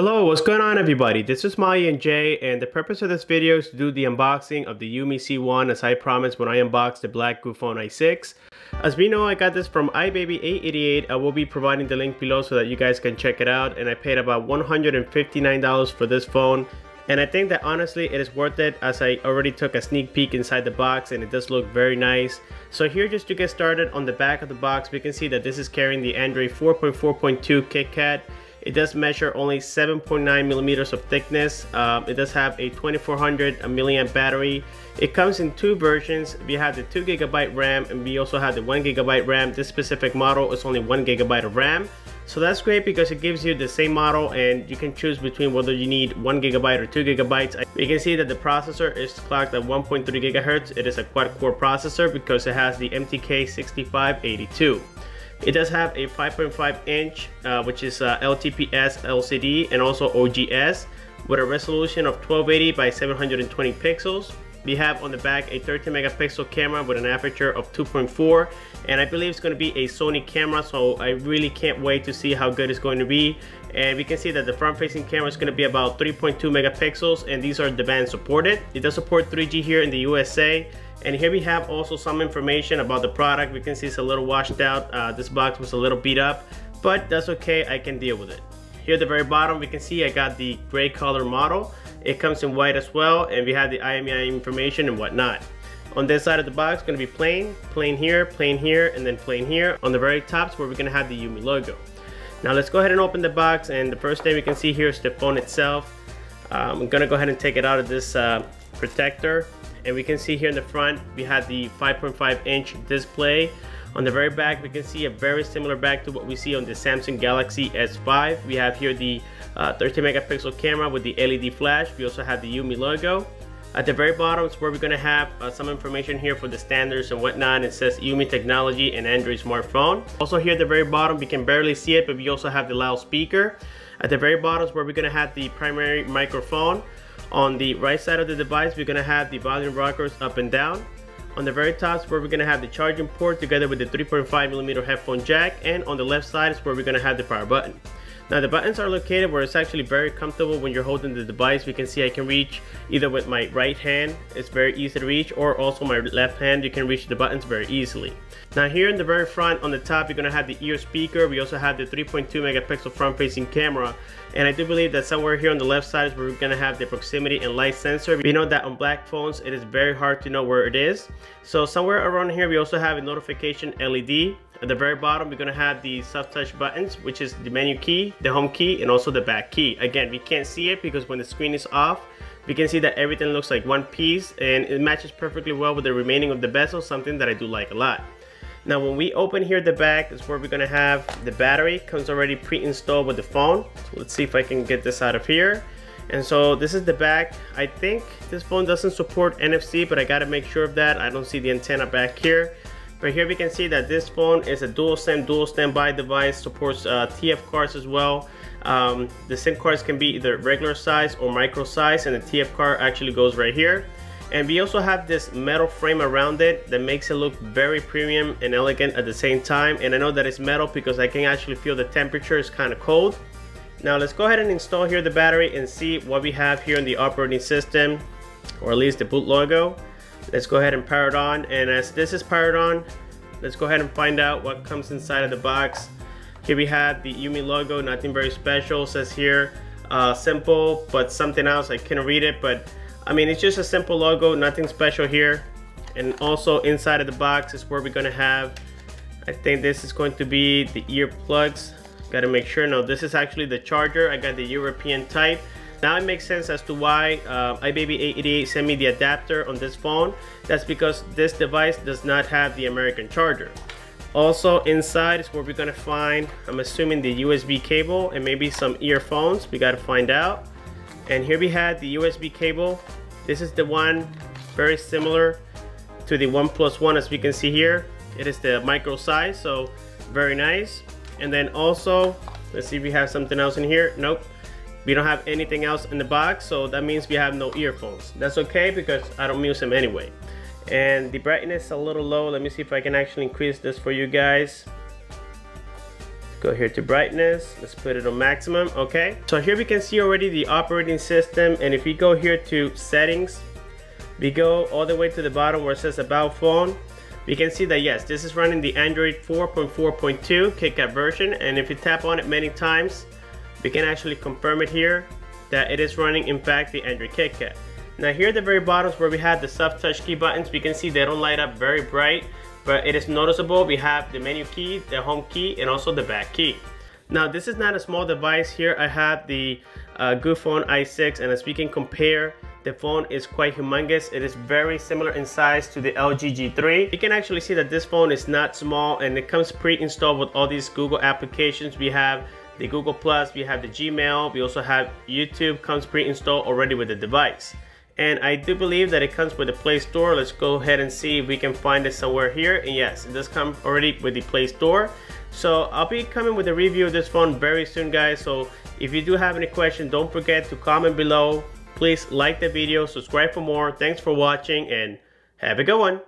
Hello, what's going on everybody? This is Maya and Jay, and the purpose of this video is to do the unboxing of the UMI C1 as I promised when I unboxed the black Goophone i6. As we know, I got this from iBaby888. I will be providing the link below so that you guys can check it out, and I paid about $159 for this phone. And I think that honestly it is worth it, as I already took a sneak peek inside the box and it does look very nice. So here, just to get started, on the back of the box we can see that this is carrying the Android 4.4.2 Kitkat. It does measure only 7.9 millimeters of thickness. It does have a 2400 milliamp battery. It comes in two versions. We have the 2 GB RAM and we also have the 1 GB RAM. This specific model is only 1 GB of RAM. So that's great because it gives you the same model and you can choose between whether you need 1 GB or 2 GB. You can see that the processor is clocked at 1.3 GHz. It is a quad-core processor because it has the MTK6582. It does have a 5.5 inch, which is LTPS LCD, and also OGS with a resolution of 1280 by 720 pixels. We have on the back a 13 megapixel camera with an aperture of 2.4, and I believe it's going to be a Sony camera, so I really can't wait to see how good it's going to be. And we can see that the front facing camera is going to be about 3.2 megapixels, and these are the band supported. It does support 3G here in the USA. And here we have also some information about the product. We can see it's a little washed out. This box was a little beat up, but that's okay, I can deal with it. Here at the very bottom we can see I got the gray color model. It comes in white as well, and we have the IMEI information and whatnot. On this side of the box, going to be plain here, and then plain here. On the very top is where we're going to have the UMI logo. Now let's go ahead and open the box, and the first thing we can see here is the phone itself. I'm going to go ahead and take it out of this protector. And we can see here in the front we have the 5.5 inch display. On the very back we can see a very similar back to what we see on the Samsung Galaxy S5. We have here the 13 megapixel camera with the LED flash. We also have the UMI logo. At the very bottom is where we're going to have some information here for the standards and whatnot. It says UMI technology and Android smartphone. Also here at the very bottom, we can barely see it, but we also have the loudspeaker. At the very bottom is where we're going to have the primary microphone. On the right side of the device, we're going to have the volume rockers up and down. On the very top is where we're going to have the charging port together with the 3.5mm headphone jack, and on the left side is where we're going to have the power button. Now the buttons are located where it's actually very comfortable when you're holding the device. We can see I can reach either with my right hand, it's very easy to reach, or also my left hand, you can reach the buttons very easily. Now here in the very front on the top, you're going to have the ear speaker. We also have the 3.2 megapixel front facing camera, and I do believe that somewhere here on the left side is where we're going to have the proximity and light sensor. We know that on black phones it is very hard to know where it is, so somewhere around here we also have a notification LED. At the very bottom we're going to have the soft touch buttons, which is the menu key, the home key, and also the back key. Again, we can't see it because when the screen is off we can see that everything looks like one piece, and it matches perfectly well with the remaining of the bezel, something that I do like a lot. Now when we open here the back is where we're going to have the battery. Comes already pre-installed with the phone. So let's see if I can get this out of here. And so this is the back. I think this phone doesn't support NFC, but I got to make sure of that. I don't see the antenna back here. But here we can see that this phone is a dual SIM, dual standby device. Supports TF cards as well. The SIM cards can be either regular size or micro size, and the TF card actually goes right here. And we also have this metal frame around it that makes it look very premium and elegant at the same time. And I know that it's metal because I can actually feel the temperature is kind of cold. Now let's go ahead and install here the battery and see what we have here in the operating system, or at least the boot logo. Let's go ahead and power it on, and as this is powered on, let's go ahead and find out what comes inside of the box. Here we have the UMI logo, nothing very special. It says here simple but something else. I can't read it, but I mean, it's just a simple logo, nothing special here. And also inside of the box is where we're going to have, I think this is going to be the ear plugs. Got to make sure. No, this is actually the charger. I got the European type. Now it makes sense as to why iBaby888 sent me the adapter on this phone. That's because this device does not have the American charger. Also inside is where we're going to find, I'm assuming, the USB cable and maybe some earphones. We got to find out. And here we have the USB cable. This is the one very similar to the OnePlus One, as we can see here. It is the micro size, so very nice. And then also, let's see if we have something else in here. Nope, we don't have anything else in the box, so that means we have no earphones. That's okay because I don't use them anyway. And the brightness is a little low. Let me see if I can actually increase this for you guys. Go here to brightness, let's put it on maximum. Okay, so here we can see already the operating system, and if we go here to settings, we go all the way to the bottom where it says about phone, we can see that yes, this is running the Android 4.4.2 Kitkat version, and if you tap on it many times, we can actually confirm it here that it is running in fact the Android Kitkat. Now here at the very bottom where we have the soft touch key buttons, we can see they don't light up very bright, but it is noticeable. We have the menu key, the home key, and also the back key. Now this is not a small device. Here I have the Good Phone i6, and as we can compare, the phone is quite humongous. It is very similar in size to the LG G3. You can actually see that this phone is not small, and it comes pre-installed with all these Google applications. We have the Google Plus, we have the Gmail, we also have YouTube comes pre-installed already with the device. And I do believe that it comes with the Play Store. Let's go ahead and see if we can find it somewhere here. And yes, it does come already with the Play Store. So I'll be coming with a review of this phone very soon, guys. So if you do have any questions, don't forget to comment below. Please like the video, subscribe for more. Thanks for watching, and have a good one.